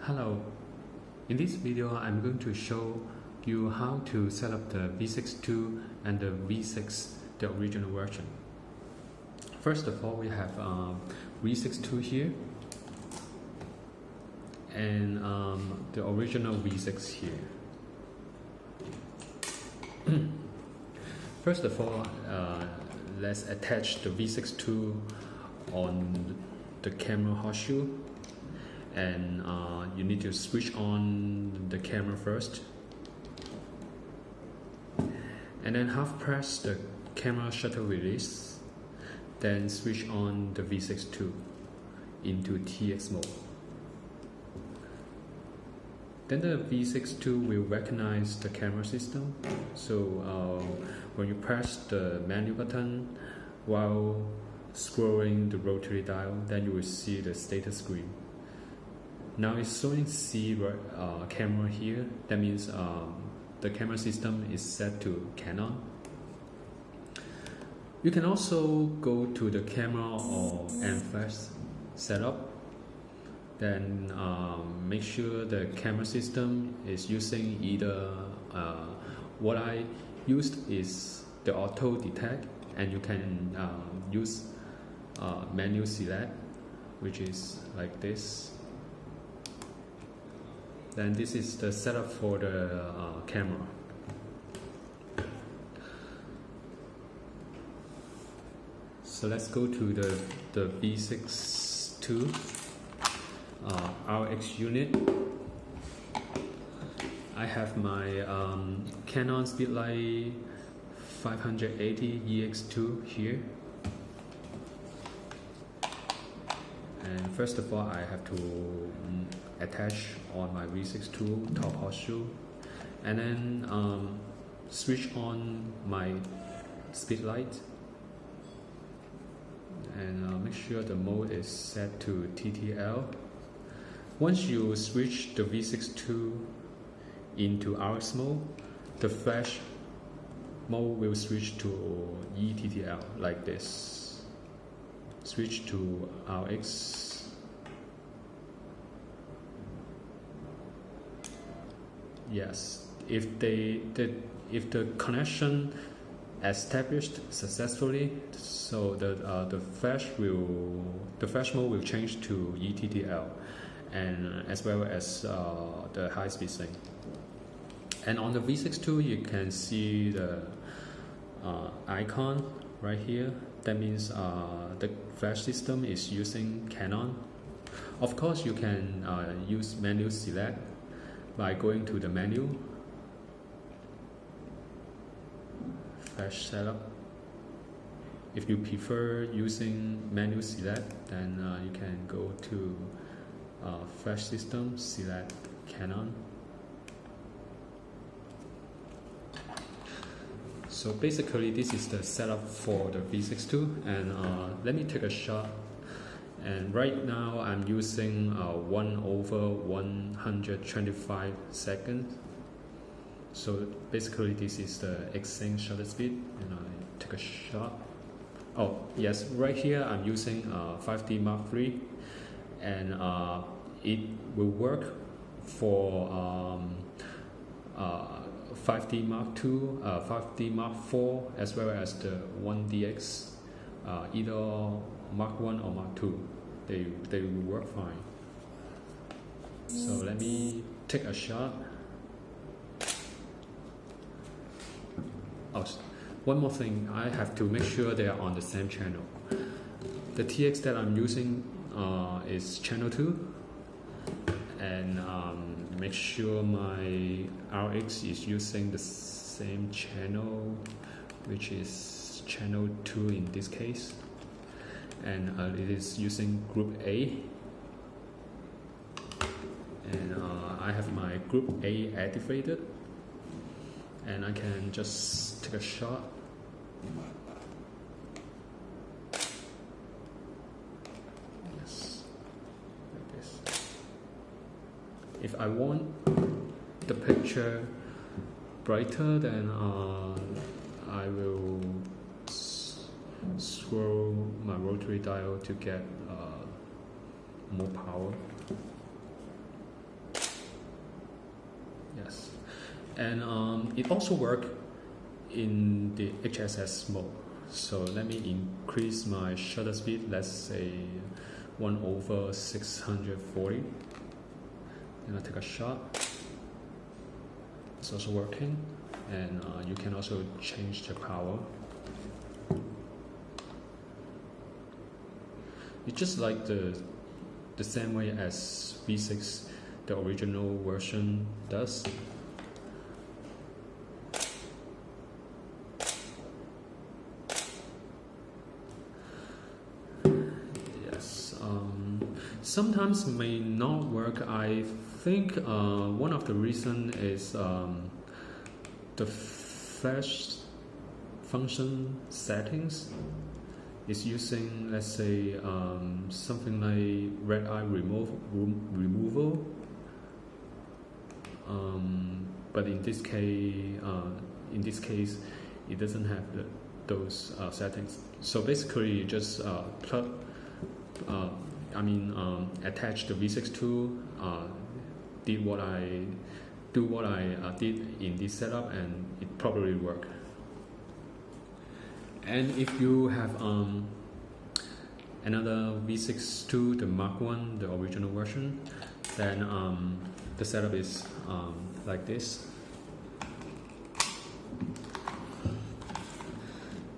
Hello, in this video I'm going to show you how to set up the V6 II and the V6, the original version. First of all, we have V6 II here and the original V6 here. First of all, let's attach the V6 II on the camera horseshoe, and you need to switch on the camera first, and then half press the camera shutter release, then switch on the V6 II into TX mode. Then the V6 II will recognize the camera system, so when you press the menu button while scrolling the rotary dial, then you will see the status screen. Now it's showing C camera here. That means the camera system is set to Canon. You can also go to the camera or flash setup. Then make sure the camera system is using either what I used is the auto detect, and you can use manual select, which is like this. Then this is the setup for the camera. So let's go to the V6 II RX unit. I have my Canon speedlite 580EX here. And first of all, I have to attach on my V6 II top horseshoe, and then switch on my speedlight, and make sure the mode is set to TTL. Once you switch the V6 II into RX mode, the flash mode will switch to ETTL like this. Switch to RX. Yes, if the connection established successfully, so the flash mode will change to ETTL, and as well as the high speed sync. And on the V6 II, you can see the icon right here. That means the flash system is using Canon. Of course, you can use manual select by going to the menu, flash setup. If you prefer using manual select, then you can go to flash system, select Canon. So basically, this is the setup for the V6 II, and let me take a shot. And right now I'm using 1/125 seconds. So basically, this is the EXII shutter speed, and I take a shot. Oh yes, right here I'm using 5D Mark III, and it will work for 5D Mark II, 5D Mark IV, as well as the 1DX, either Mark I or Mark II. They will work fine. So let me take a shot. Oh, one more thing, I have to make sure they are on the same channel. The TX that I'm using is channel 2, and make sure my RX is using the same channel, which is channel 2 in this case, and it is using group A, and I have my group A activated, and I can just take a shot. Yes, like this. If I want the picture brighter, then I will scroll my rotary dial to get more power. And it also works in the HSS mode. So let me increase my shutter speed, let's say 1/640, and I take a shot. It's also working, and you can also change the power. It's just like the same way as V6, the original version does. Sometimes may not work. I think one of the reasons is the flash function settings is using, let's say, something like red eye removal. But in this case, it doesn't have those settings. So basically, you just attach the V6II, do what I did in this setup, and it probably worked. And if you have another V6II, the Mark I, the original version, then the setup is like this.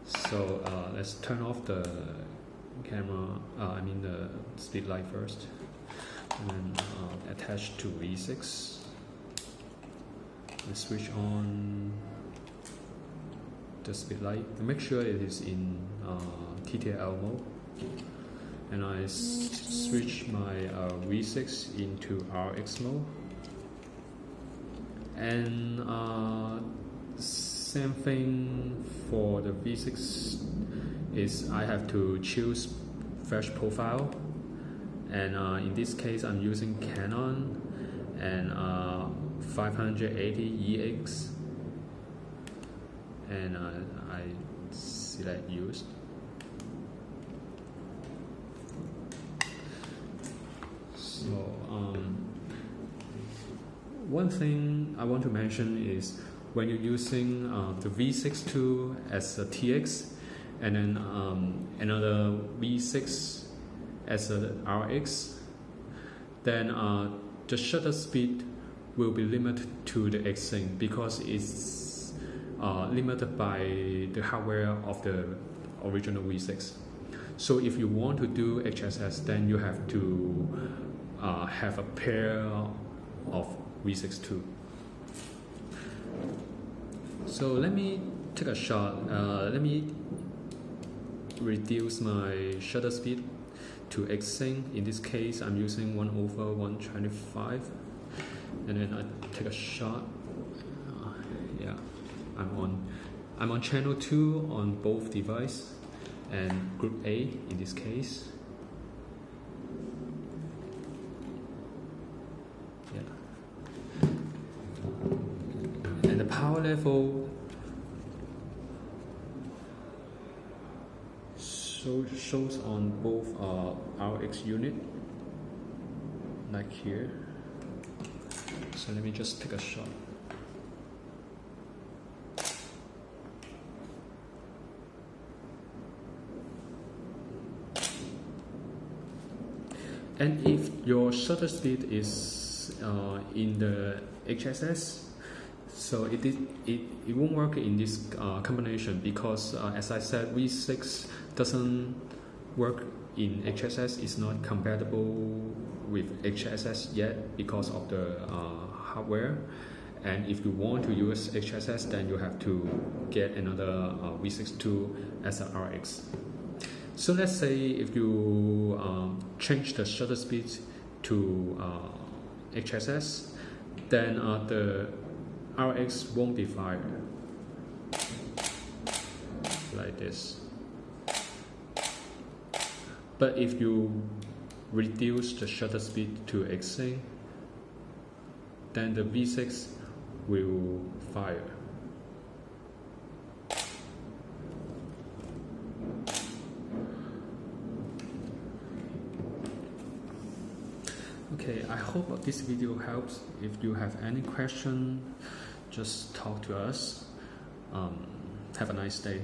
So let's turn off the camera, the speedlite first, and then attach to V6. Let's switch on the speedlight. Make sure it is in TTL mode, and I switch my V6 into RX mode. And same thing for the V6 is I have to choose flash profile, and in this case I'm using Canon and 580EX, and I select use. So one thing I want to mention is when you're using the V6II as a TX, and then another V6 as a RX, then the shutter speed will be limited to the EXII because it's limited by the hardware of the original V6. So if you want to do HSS, then you have to have a pair of V6II. So let me take a shot. Let me reduce my shutter speed to EXII. In this case, I'm using 1/125, and then I take a shot. I'm on channel 2 on both devices, and group A in this case. And the power level shows on both RX unit, like here. So let me just take a shot. And if your shutter speed is in the HSS, so it won't work in this combination, because as I said, V6 doesn't work in HSS. It's not compatible with HSS yet because of the hardware. And if you want to use HSS, then you have to get another V6II as a RX. So let's say if you change the shutter speed to HSS, then the RX won't be fired like this. But if you reduce the shutter speed to EXII, then the V6 will fire. Okay, I hope this video helps. If you have any question, just talk to us. Have a nice day.